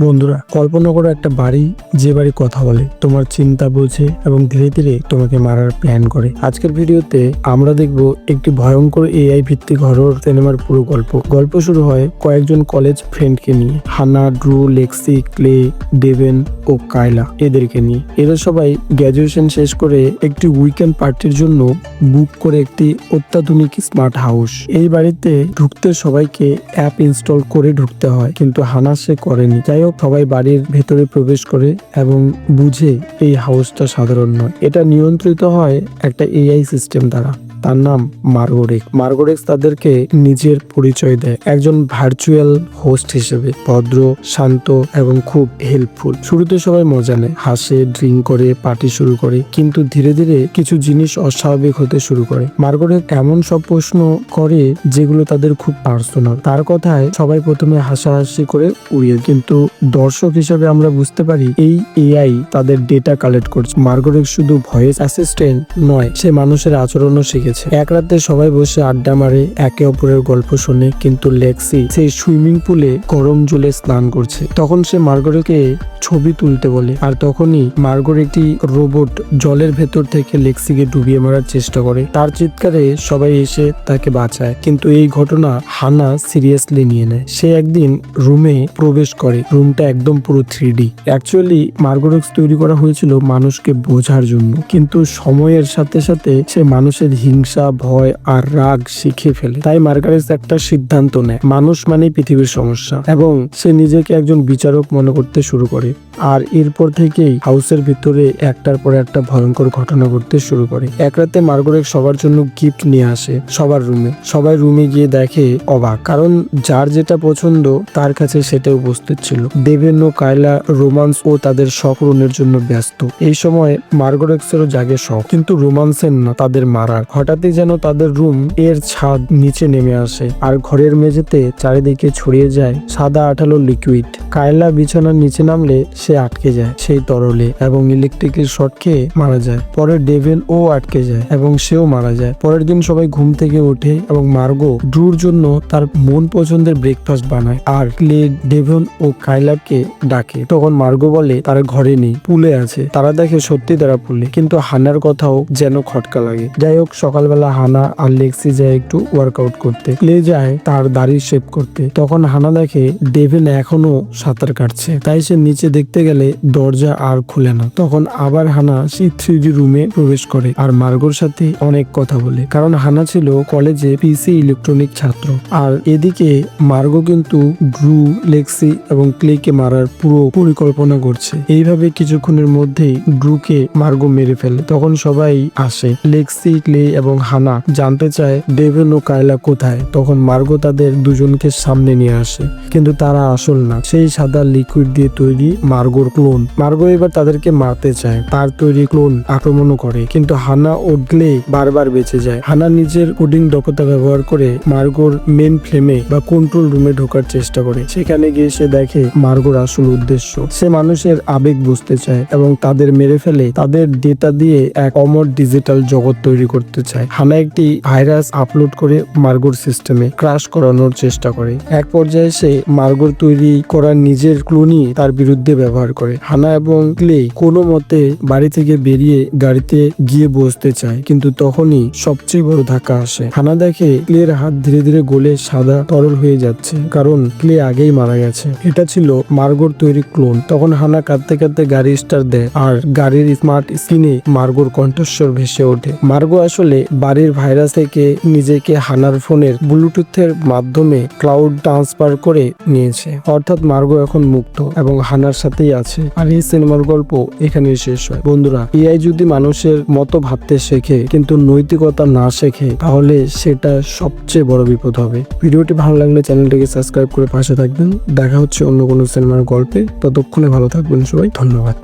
বন্ধুরা, কল্পনা করো একটা বাড়ি, যে বাড়ি কথা বলে, তোমার চিন্তা বোঝে এবং ধীরে ধীরে তোমাকে মারার প্ল্যান করে। আজকের ভিডিওতে আমরা দেখব একটি ভয়ঙ্কর এআই ভিত্তিক হরর সিনেমার পুরো গল্প শুরু হয় কয়েকজন কলেজ ফ্রেন্ডকে নিয়ে। হানা, ড্রু, লেক্সি, ক্লে, ডেভেন ও কায়লা এদেরকে নিয়ে। এরা সবাই গ্র্যাজুয়েশন শেষ করে একটি উইকেন্ড পার্টির জন্য বুক করে একটি অত্যাধুনিক স্মার্ট হাউস। এই বাড়িতে ঢুকতে সবাইকে অ্যাপ ইনস্টল করে ঢুকতে হয়, কিন্তু হানা সে করেনি। যাই হোক, সবাই বাড়ির ভেতরে প্রবেশ করে এবং বুঝে এই হাউসটা সাধারণ নয়, এটা নিয়ন্ত্রিত হয় একটা এআই সিস্টেম দ্বারা। তার নাম মার্গোরেক্স তাদেরকে নিজের পরিচয় দেয় একজন ভার্চুয়াল হোস্ট হিসেবে, ভদ্র, শান্ত এবং খুব হেল্পফুল। শুরুতে সবাই মজা নেয়, হাসে, ড্রিঙ্ক করে, পার্টি শুরু করে, কিন্তু ধীরে ধীরে কিছু জিনিস অস্বাভাবিক হতে শুরু করে। মার্গোরেক্স এমন সব প্রশ্ন করে যেগুলো তাদের খুব পার্সোনাল। তার কথায় সবাই প্রথমে হাসাহাসি করে উড়িয়ে, কিন্তু দর্শক হিসেবে আমরা বুঝতে পারি এই এআই তাদের ডেটা কালেক্ট করছে। মার্গোরেক্স শুধু ভয়েস অ্যাসিস্ট্যান্ট নয়, সে মানুষের আচরণও শিখেছে। এক রাতে সবাই বসে আড্ডা মারে, একে অপরের গল্প শোনে, কিন্তু লেক্সি সেই সুইমিং পুলে গরম জলে স্নান করছে। তখন সে মার্গোরেক্সকে ছবি তুলতে বলে, আর তখনই মার্গোরেক্স একটি রোবট জলের ভেতর থেকে লেক্সিকে ডুবিয়ে মারার চেষ্টা করে। তার চিৎকারে সবাই এসে তাকে বাঁচায়, কিন্তু এই ঘটনা হানা সিরিয়াসলি নিয়ে নেয়। সে একদিন রুমে প্রবেশ করে, রুমটা একদম পুরো 3D। অ্যাকচুয়ালি মার্গোরেক্স তৈরি করা হয়েছিল মানুষকে বোঝার জন্য, কিন্তু সময়ের সাথে সাথে সে মানুষের হিংসা, ভয় আর রাগ শিখে ফেলে। তাই মার্গোরেক্স একটা সিদ্ধান্ত নেয়, মানুষ মানেই পৃথিবীর সমস্যা, এবং সে নিজেকে একজন বিচারক মনে করতে শুরু করে। আর এরপর থেকেই হাউসের ভিতরে একটার পর একটা ভয়ঙ্কর ঘটনা ঘটতে শুরু করে। এক রাতে মার্গোরেক্স সবার জন্য গিফট নিয়ে আসে সবার রুমে। সবাই রুমে গিয়ে দেখে অবাক, কারণ যার যেটা পছন্দ তার কাছে সেটা উপস্থিত ছিল। ডেভেন ও কায়লা রোমান্স ও তাদের শখ পূরণের জন্য ব্যস্ত। এই সময় মার্গোরেক্সেরও জাগে শখ, কিন্তু রোমান্সের না, তাদের মারার। হঠাৎই যেন তাদের রুম এর ছাদ নিচে নেমে আসে, আর ঘরের মেঝেতে চারিদিকে ছড়িয়ে যায় সাদা আঠালো লিকুইড। কায়লা বিছানার নিচে নামলে সে আটকে যায় সেই তরলে এবং ইলেকট্রিকের শর্ট খেয়ে মারা যায়। পরে ডেভেন ও আটকে যায় এবং সেও মারা যায়। পরের দিন সবাই ঘুম থেকে ওঠে এবং মার্গো ড্রুর জন্য তার মন পছন্দের ব্রেকফাস্ট বানায়, আর ক্লে, ডেভেন ও কায়লাকে ডাকে। তখন মার্গো বলে তার ঘরে নেই, পুলে আছে। তারা দেখে সত্যি তারা পুলে, কিন্তু হানার কথাও যেন খটকা লাগে। যাই হোক, সকালবেলা হানা আর লেক্সি যায় একটু ওয়ার্কআউট করতে। ক্লে যায় তার দাড়ি শেভ করতে। তখন হানা দেখে ডেভেন এখনো সাঁতার কাটছে, তাই সে নিচে দেখতে গেলে দরজা আর খুলে না। তখন আবার হানা সেই 3D রুমে প্রবেশ করে আর মার্গোর সাথে অনেক কথা বলে, কারণ হানা ছিল কলেজে পিসি ইলেকট্রনিক ছাত্র। আর এদিকে মার্গো কিন্তু ড্রু, লেক্সি এবং ক্লেকে মারার পুরো পরিকল্পনা করছে। এইভাবে কিছুক্ষণের মধ্যেই ড্রুকে মার্গো মেরে ফেলে। তখন সবাই আসে, লেক্সি, ক্লে এবং হানা জানতে চায় ডেভেন ও কায়লা কোথায়। তখন মার্গো তাদের দুজনকে সামনে নিয়ে আসে, কিন্তু তারা আসল না, সেই সাদা লিকুইড দিয়ে তৈরি মার্গোর ক্লোন। মার্গো এবার তাদেরকে মারতে চায়, তার তৈরি ক্লোন আক্রমণও করে, কিন্তু হানা ও ক্লে বারবার বেঁচে যায়। হানা নিজের কোডিং দক্ষতা ব্যবহার করে মার্গোর মেন ফ্লেমে বা কন্ট্রোল রুমে ঢোকার চেষ্টা করে। সেখানে গিয়ে সে দেখে মার্গোর আসল উদ্দেশ্য। সে মানুষের আবেগ বুঝতে চায় এবং তাদের মেরে ফেলে তাদের ডেটা দিয়ে এক অমর ডিজিটাল জগৎ তৈরি করতে চায়। হানা একটি ভাইরাস আপলোড করে মার্গোর সিস্টেমে ক্রাশ করানোর চেষ্টা করে। এক পর্যায়ে সে মার্গোর তৈরি করা নিজের ক্লোনই তার বিরুদ্ধে ব্যবহার করে। হানা এবং ক্লে কোনো মতে বাড়ি থেকে বেরিয়ে গাড়িতে গিয়ে বসতে চায়, কিন্তু তখনই সবচেয়ে বড় ধাক্কা আসে। হানা দেখে ক্লের হাত ধীরে ধীরে গলে সাদা তরল হয়ে যাচ্ছে, কারণ ক্লে আগেই মারা গেছে। এটা ছিল মার্গোর তৈরি ক্লোন। তখন হানা কাঁদতে কাঁদতে গাড়ি স্টার্ট দেয়, আর গাড়ির স্মার্ট স্ক্রিনে মার্গোর কণ্ঠস্বর ভেসে ওঠে। মার্গো আসলে বাড়ির ভাইরাস থেকে নিজেকে হানার ফোনের ব্লুটুথের মাধ্যমে ক্লাউড ট্রান্সফার করে নিয়েছে, অর্থাৎ মার্গো এখন মুক্ত এবং হানার সাথেই আছে। আর এই সিনেমার গল্প এখানে শেষ হয়। বন্ধুরা, এআই যদি মানুষের মতো ভাবতে শেখে কিন্তু নৈতিকতা না শেখে, তাহলে সেটা সবচেয়ে বড় বিপদ হবে। ভিডিওটি ভালো লাগলে চ্যানেলটিকে সাবস্ক্রাইব করে পাশে থাকবেন। দেখা হচ্ছে অন্য কোনো সিনেমার গল্পে। ততক্ষণে ভালো থাকবেন সবাই। ধন্যবাদ।